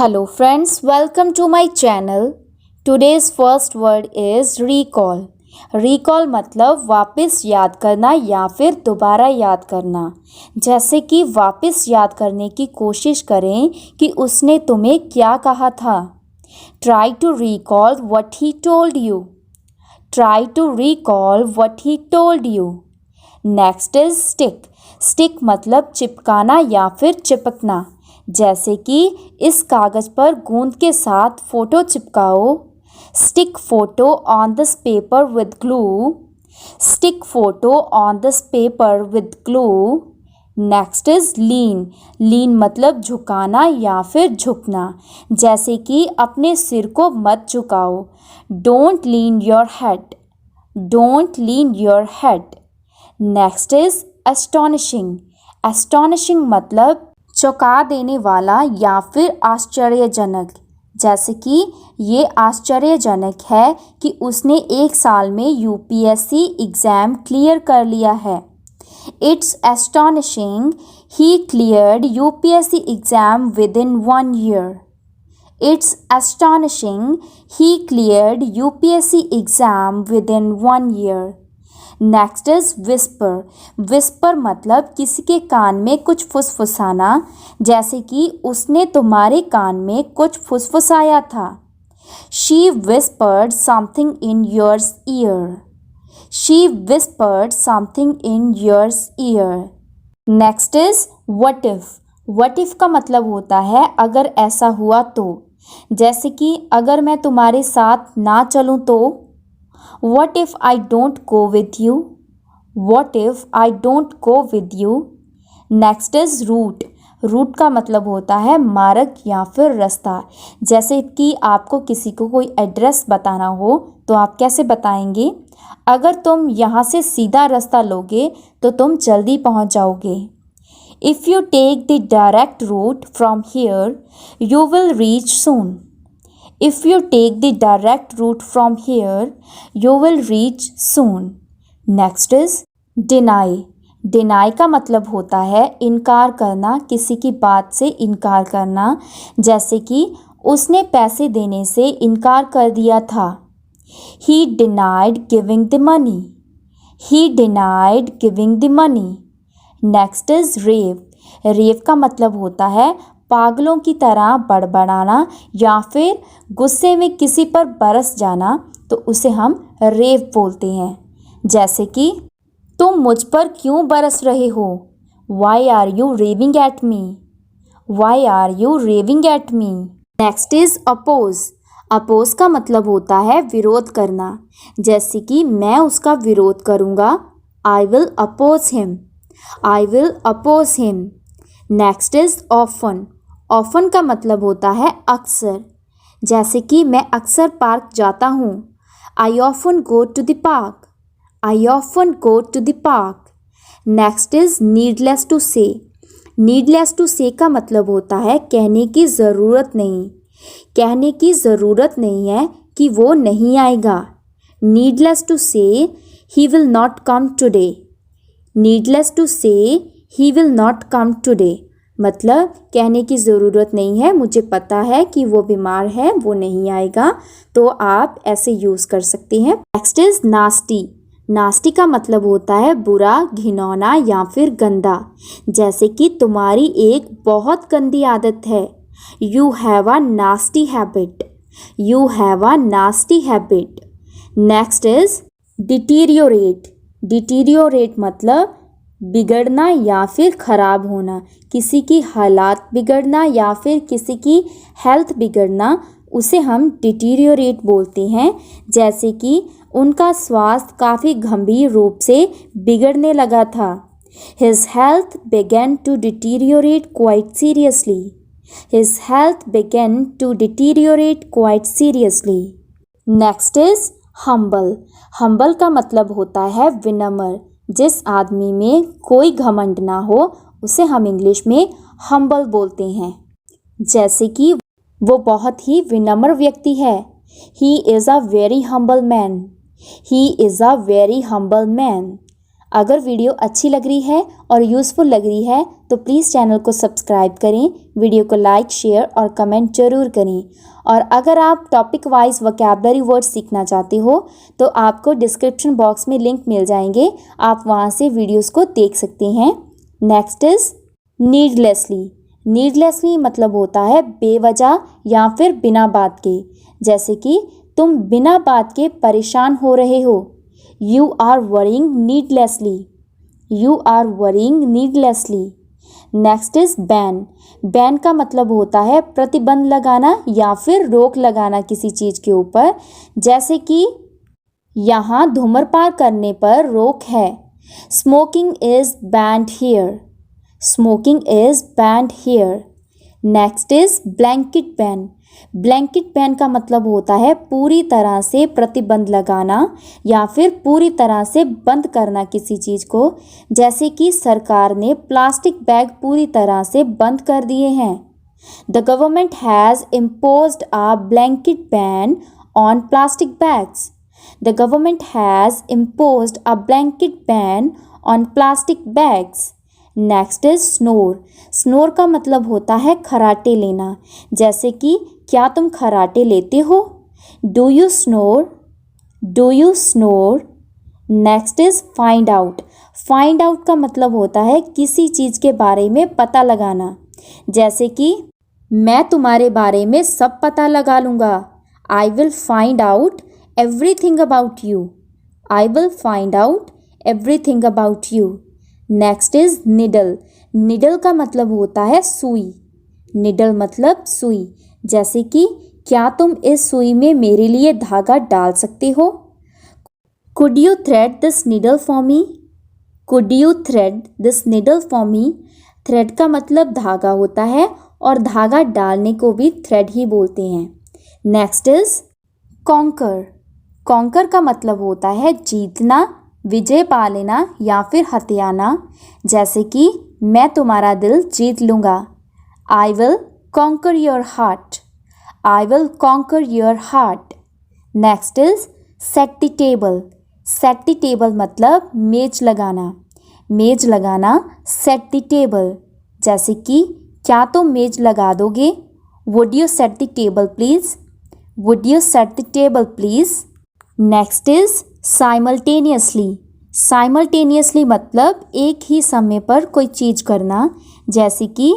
Hello friends, welcome to my channel. Today's first word is recall. Recall मतलब वापस याद करना या फिर दोबारा याद करना। जैसे कि वापस याद करने की कोशिश करें कि उसने तुम्हें क्या कहा था। Try to recall what he told you. Try to recall what he told you. Next is stick. Stick मतलब चिपकाना या फिर चिपकना। जैसे कि इस कागज़ पर गोंद के साथ फ़ोटो चिपकाओ। Stick photo on this paper with glue. Stick photo on this paper with glue. Next is lean. Lean मतलब झुकाना या फिर झुकना। जैसे कि अपने सिर को मत झुकाओ। Don't lean your head. Don't lean your head. Next is astonishing. Astonishing मतलब चौंका देने वाला या फिर आश्चर्यजनक। जैसे कि ये आश्चर्यजनक है कि उसने एक साल में यूपीएससी एग्ज़ाम क्लियर कर लिया है। It's astonishing he cleared UPSC exam with in 1 year. It's astonishing he cleared UPSC exam within 1 year. Next is whisper. Whisper मतलब किसी के कान में कुछ फुसफुसाना। जैसे कि उसने तुम्हारे कान में कुछ फुसफुसाया था। She whispered something in yours year. She whispered something in yours year. Next is what if. What if का मतलब होता है अगर ऐसा हुआ तो। जैसे कि अगर मैं तुम्हारे साथ ना चलूँ तो। What if I don't go with you? What if I don't go with you? Next is route. Route का मतलब होता है मार्ग या फिर रास्ता। जैसे कि आपको किसी को कोई एड्रेस बताना हो तो आप कैसे बताएंगे? अगर तुम यहाँ से सीधा रास्ता लोगे तो तुम जल्दी पहुँच जाओगे। If you take the direct route from here, you will reach soon. If you take the direct route from here, you will reach soon. Next is deny. Deny का मतलब होता है इनकार करना, किसी की बात से इनकार करना। जैसे कि उसने पैसे देने से इनकार कर दिया था। He denied giving the money. He denied giving the money. Next is rave. रेव का मतलब होता है पागलों की तरह बड़बड़ाना या फिर गुस्से में किसी पर बरस जाना, तो उसे हम रेव बोलते हैं। जैसे कि तुम मुझ पर क्यों बरस रहे हो? Why are you raving at me? Why are you raving at me? Next is oppose. Oppose का मतलब होता है विरोध करना। जैसे कि मैं उसका विरोध करूँगा। I will oppose him. I will oppose him. Next is often. Often का मतलब होता है अक्सर। जैसे कि मैं अक्सर पार्क जाता हूँ। I often go to the park. I often go to the park. Next is needless to say. Needless to say का मतलब होता है कहने की ज़रूरत नहीं। कहने की ज़रूरत नहीं है कि वो नहीं आएगा। Needless to say he will not come today. Needless to say he will not come today मतलब कहने की ज़रूरत नहीं है, मुझे पता है कि वो बीमार है, वो नहीं आएगा। तो आप ऐसे यूज़ कर सकते हैं। Next is nasty. नास्टी का मतलब होता है बुरा, घिनौना या फिर गंदा। जैसे कि तुम्हारी एक बहुत गंदी आदत है। You have a nasty habit. You have a nasty habit. Next is deteriorate. Deteriorate मतलब बिगड़ना या फिर ख़राब होना, किसी की हालात बिगड़ना या फिर किसी की हेल्थ बिगड़ना, उसे हम डिटीरियोरेट बोलते हैं। जैसे कि उनका स्वास्थ्य काफ़ी गंभीर रूप से बिगड़ने लगा था। His health began to deteriorate quite seriously. His health began to deteriorate quite seriously. Next is humble. Humble का मतलब होता है विनम्र। जिस आदमी में कोई घमंड ना हो उसे हम इंग्लिश में हम्बल बोलते हैं। जैसे कि वो बहुत ही विनम्र व्यक्ति है। He is a very humble man. He is a very humble man. अगर वीडियो अच्छी लग रही है और यूज़फुल लग रही है तो प्लीज़ चैनल को सब्सक्राइब करें, वीडियो को लाइक, शेयर और कमेंट ज़रूर करें। और अगर आप टॉपिक वाइज वोकैबुलरी वर्ड सीखना चाहते हो तो आपको डिस्क्रिप्शन बॉक्स में लिंक मिल जाएंगे, आप वहां से वीडियोस को देख सकते हैं। Next is needlessly. नीडलेसली मतलब होता है बेवजह या फिर बिना बात के, जैसे कि तुम बिना बात के परेशान हो रहे हो। You are worrying needlessly. You are worrying needlessly. Next is ban. Ban का मतलब होता है प्रतिबंध लगाना या फिर रोक लगाना किसी चीज़ के ऊपर, जैसे कि यहाँ धूम्रपान करने पर रोक है। Smoking is band here. Smoking is band here. Next is blanket ban. Blanket ban का मतलब होता है पूरी तरह से प्रतिबंध लगाना या फिर पूरी तरह से बंद करना किसी चीज़ को, जैसे कि सरकार ने प्लास्टिक बैग पूरी तरह से बंद कर दिए हैं। The government has imposed a blanket ban on plastic bags. The government has imposed a blanket ban on plastic bags. Next is snore. Snore का मतलब होता है खर्राटे लेना, जैसे कि क्या तुम खर्राटे लेते हो? Do you snore? Do you snore? Next is find out. Find out का मतलब होता है किसी चीज़ के बारे में पता लगाना, जैसे कि मैं तुम्हारे बारे में सब पता लगा लूँगा। I will find out everything about you. I will find out everything about you. Next is needle. Needle का मतलब होता है सुई। निडल मतलब सुई, जैसे कि क्या तुम इस सुई में मेरे लिए धागा डाल सकते हो? Could you thread this needle for me? Could you thread this needle for me? Thread का मतलब धागा होता है और धागा डालने को भी थ्रेड ही बोलते हैं। Next is conquer. कॉन्कर का मतलब होता है जीतना, विजय पा लेना या फिर हथियाना, जैसे कि मैं तुम्हारा दिल जीत लूँगा। I will conquer your heart. I will conquer your heart. Next is set the table. Set the table मतलब मेज लगाना। मेज लगाना, सेट द टेबल, जैसे कि क्या तुम मेज लगा दोगे? Would you set the table please? Would you set the table please? Next is simultaneously. Simultaneously मतलब एक ही समय पर कोई चीज़ करना, जैसे कि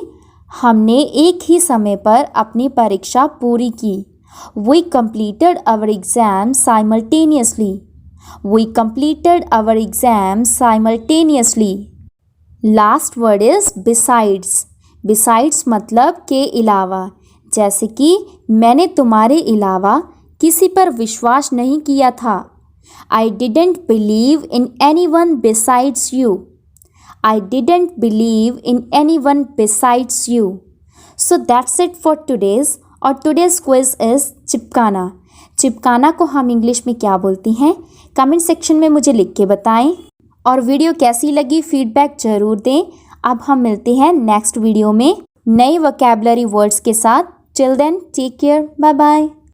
हमने एक ही समय पर अपनी परीक्षा पूरी की। We completed our exam simultaneously. We completed our exam simultaneously. Last word is besides. Besides मतलब के अलावा, जैसे कि मैंने तुम्हारे अलावा किसी पर विश्वास नहीं किया था। I didn't believe in anyone besides you. I didn't believe in anyone besides you. So that's it for today's. और today's quiz is चिपकाना। चिपकाना को हम इंग्लिश में क्या बोलते हैं? कमेंट सेक्शन में मुझे लिख के बताएं। और वीडियो कैसी लगी फीडबैक ज़रूर दें। अब हम मिलते हैं नेक्स्ट वीडियो में नए वोकैबुलरी वर्ड्स के साथ। Till then take care, bye bye.